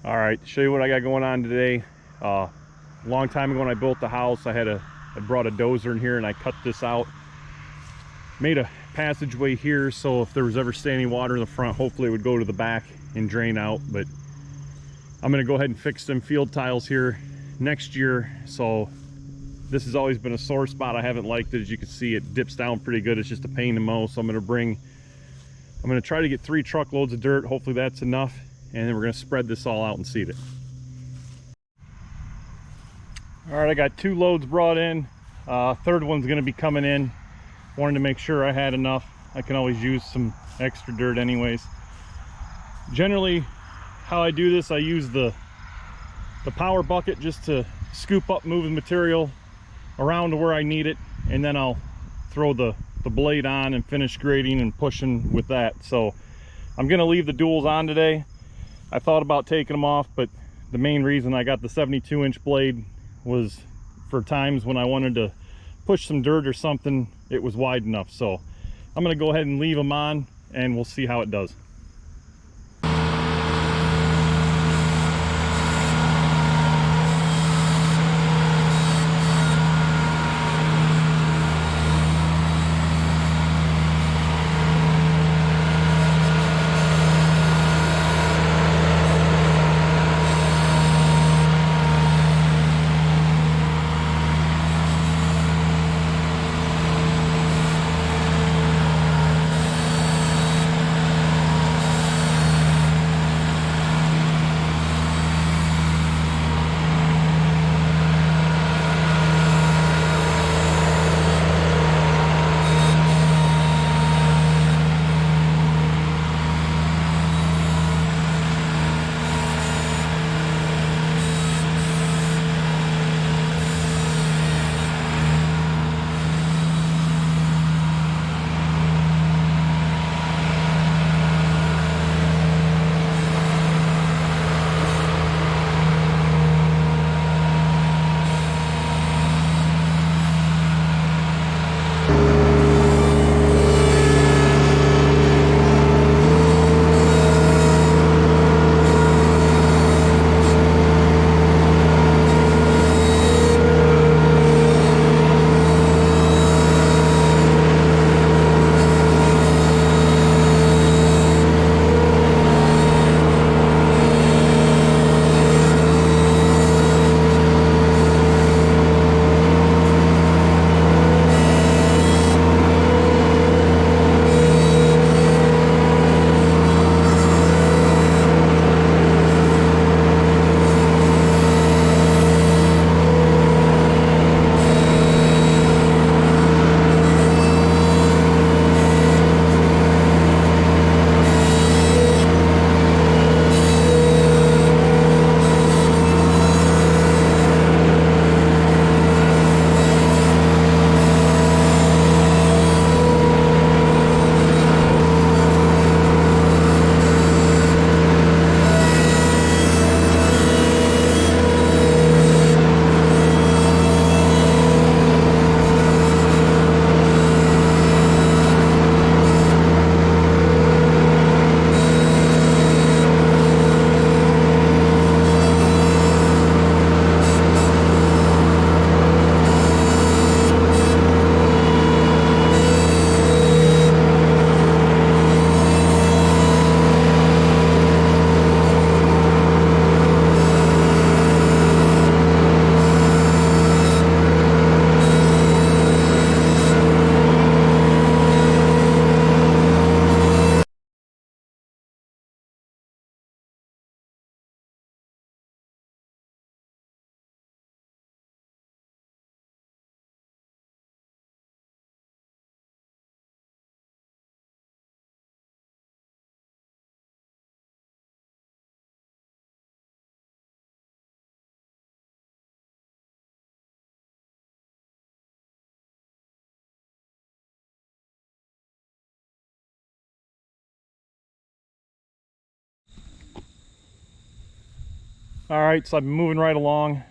All right, to show you what I got going on today. A long time ago when I built the house, I brought a dozer in here and I cut this out. Made a passageway here, so if there was ever standing water in the front, hopefully it would go to the back and drain out. But I'm gonna go ahead and fix them field tiles here next year. So this has always been a sore spot. I haven't liked it. As you can see, it dips down pretty good. It's just a pain to mow. So I'm gonna try to get 3 truckloads of dirt. Hopefully that's enough. And then we're gonna spread this all out and seed it. All right, I got 2 loads brought in. Third one's gonna be coming in. Wanted to make sure I had enough. I can always use some extra dirt anyways. Generally, how I do this, I use the power bucket just to scoop up moving material around to where I need it, and then I'll throw the blade on and finish grading and pushing with that. So I'm gonna leave the duals on today. I thought about taking them off, but the main reason I got the 72-inch blade was for times when I wanted to push some dirt or something, it was wide enough. So I'm gonna go ahead and leave them on and we'll see how it does. All right, so I've been moving right along,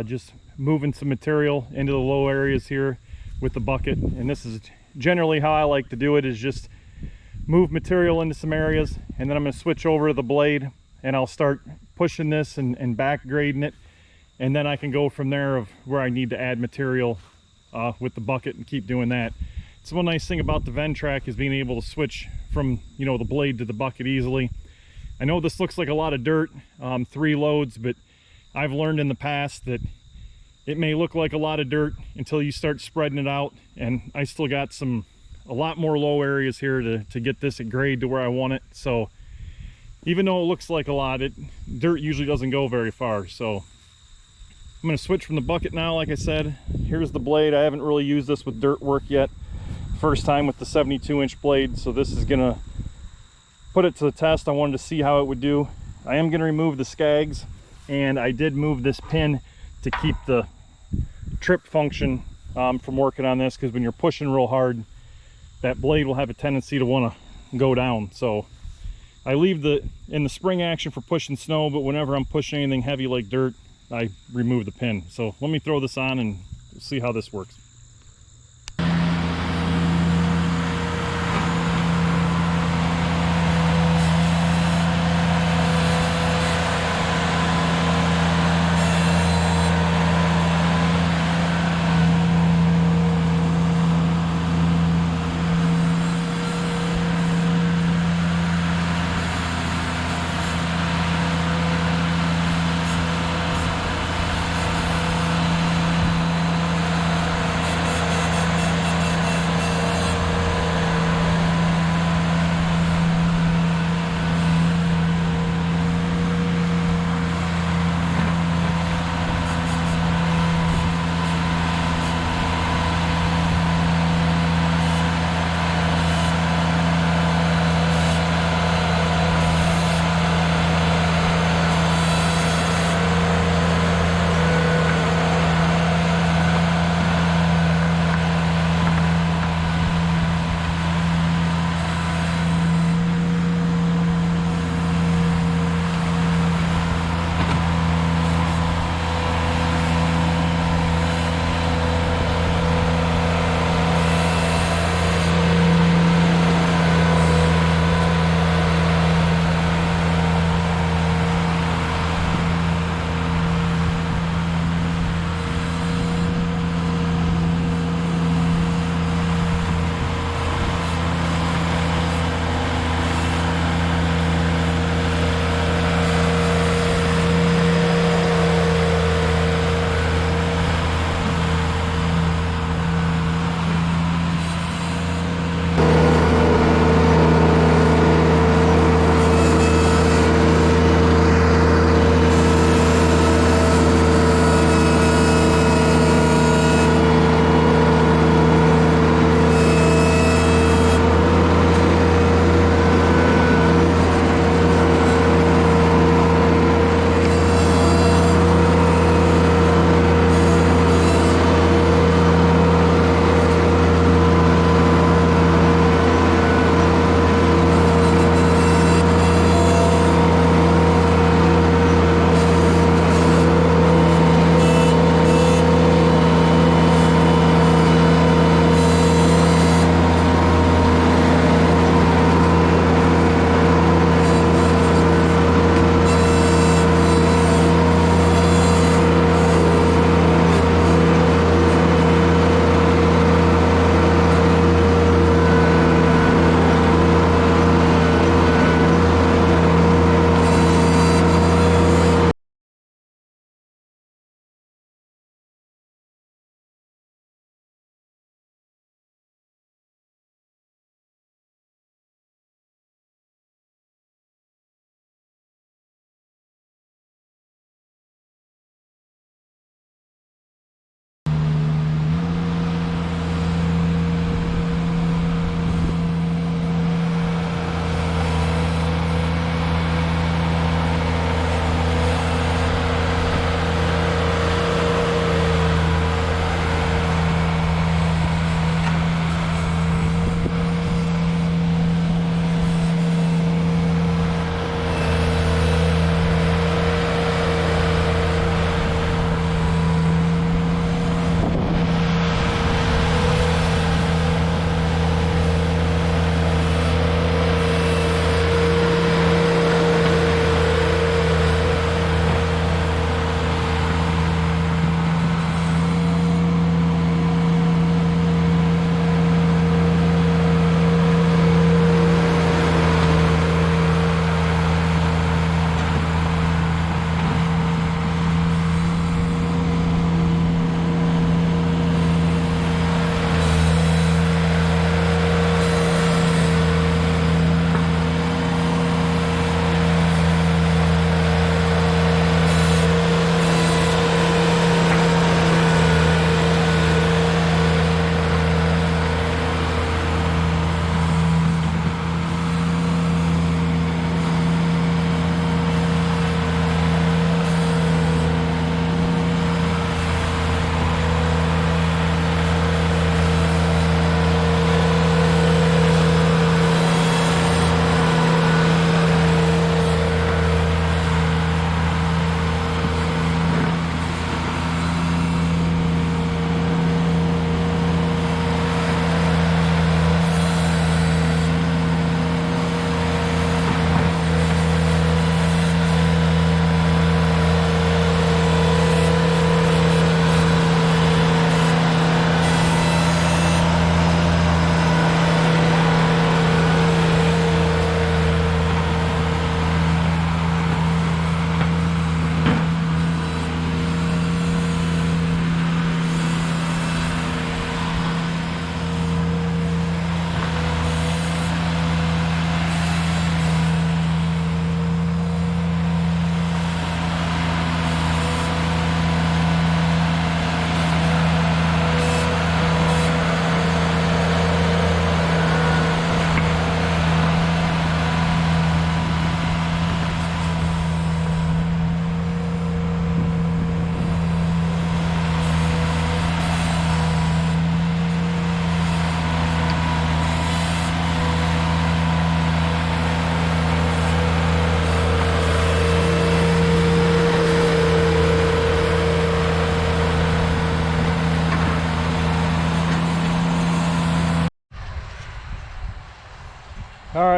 just moving some material into the low areas here with the bucket. And this is generally how I like to do it, is just move material into some areas, and then I'm going to switch over to the blade and I'll start pushing this and back grading it, and then I can go from there of where I need to add material with the bucket and keep doing that. It's one nice thing about the Ventrac is being able to switch from, you know, the blade to the bucket easily. I know this looks like a lot of dirt, 3 loads, but I've learned in the past that it may look like a lot of dirt until you start spreading it out, and I still got a lot more low areas here to get this at grade to where I want it. So even though it looks like a lot, dirt usually doesn't go very far. So I'm going to switch from the bucket now. Like I said, here's the blade. I haven't really used this with dirt work yet. First time with the 72-inch blade, so this is going to put it to the test. I wanted to see how it would do. I am going to remove the skags, and I did move this pin to keep the trip function from working on this, because when you're pushing real hard, that blade will have a tendency to want to go down. So I leave in the spring action for pushing snow, but whenever I'm pushing anything heavy like dirt, I remove the pin. So let me throw this on and see how this works.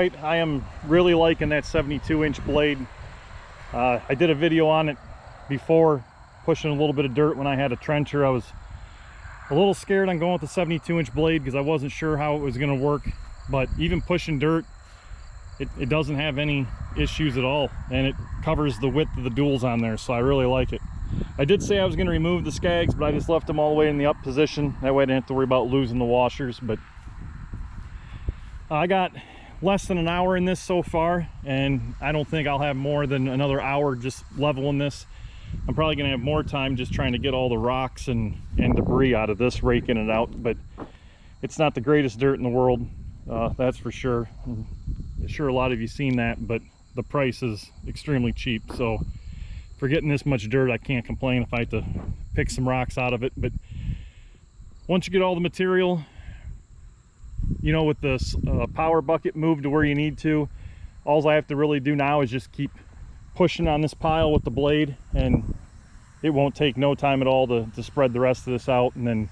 right, I am really liking that 72-inch blade. I did a video on it before, pushing a little bit of dirt when I had a trencher. I was a little scared on going with the 72-inch blade because I wasn't sure how it was going to work, but even pushing dirt, it doesn't have any issues at all, and it covers the width of the duals on there, so I really like it. I did say I was going to remove the skags, but I just left them all the way in the up position. That way I didn't have to worry about losing the washers. But I got less than an hour in this so far, and I don't think I'll have more than another hour just leveling this. I'm probably going to have more time just trying to get all the rocks and debris out of this, raking it out. But it's not the greatest dirt in the world, that's for sure. I'm sure a lot of you seen that, but the price is extremely cheap. So for getting this much dirt, I can't complain if I have to pick some rocks out of it. But once you get all the material, you know, with this power bucket moved to where you need to, all I have to really do now is just keep pushing on this pile with the blade, and it won't take no time at all to spread the rest of this out and then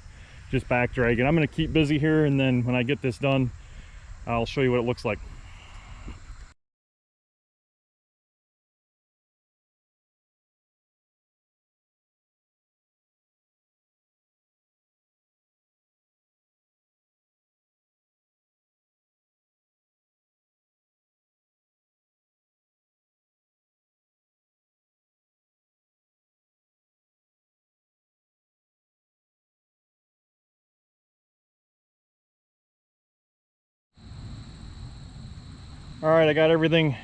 just back drag it. I'm going to keep busy here, and then when I get this done, I'll show you what it looks like. All right, I got everything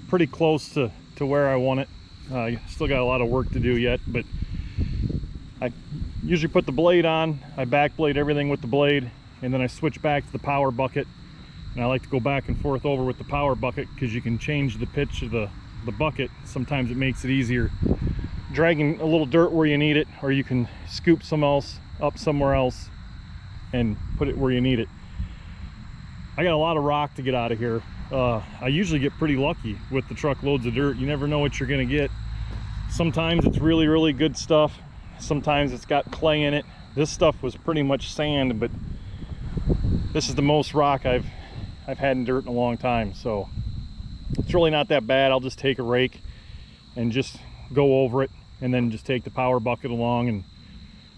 pretty close to where I want it. Still got a lot of work to do yet, but I usually put the blade on, I back blade everything with the blade, and then I switch back to the power bucket. And I like to go back and forth over with the power bucket because you can change the pitch of the bucket. Sometimes it makes it easier dragging a little dirt where you need it, or you can scoop some else up somewhere else and put it where you need it. I got a lot of rock to get out of here. I usually get pretty lucky with the truckloads of dirt. You never know what you're gonna get. Sometimes it's really, really good stuff. Sometimes it's got clay in it. This stuff was pretty much sand, but this is the most rock I've had in dirt in a long time, so it's really not that bad. I'll just take a rake and just go over it, and then just take the power bucket along and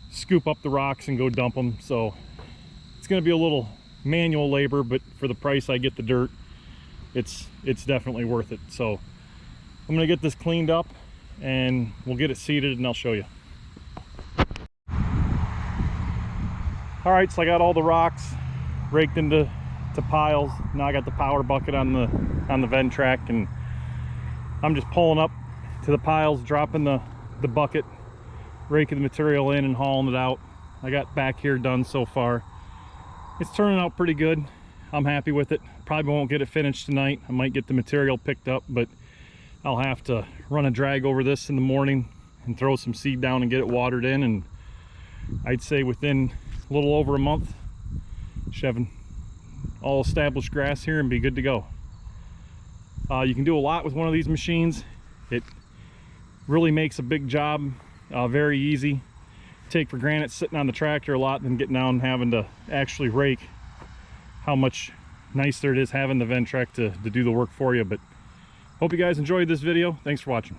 scoop up the rocks and go dump them. So it's going to be a little manual labor, but for the price I get the dirt, it's definitely worth it. So I'm going to get this cleaned up and we'll get it seated and I'll show you. All right, so I got all the rocks raked into piles. Now I got the power bucket on the Ventrac, and I'm just pulling up to the piles, dropping the bucket, raking the material in and hauling it out. I got back here done so far. It's turning out pretty good. I'm happy with it. Probably won't get it finished tonight. I might get the material picked up, but I'll have to run a drag over this in the morning and throw some seed down and get it watered in, and I'd say within a little over a month, should have all established grass here and be good to go. You can do a lot with one of these machines. It really makes a big job very easy. Take for granted sitting on the tractor a lot than getting down and having to actually rake. How much nicer it is having the Ventrac to do the work for you. But hope you guys enjoyed this video. Thanks for watching.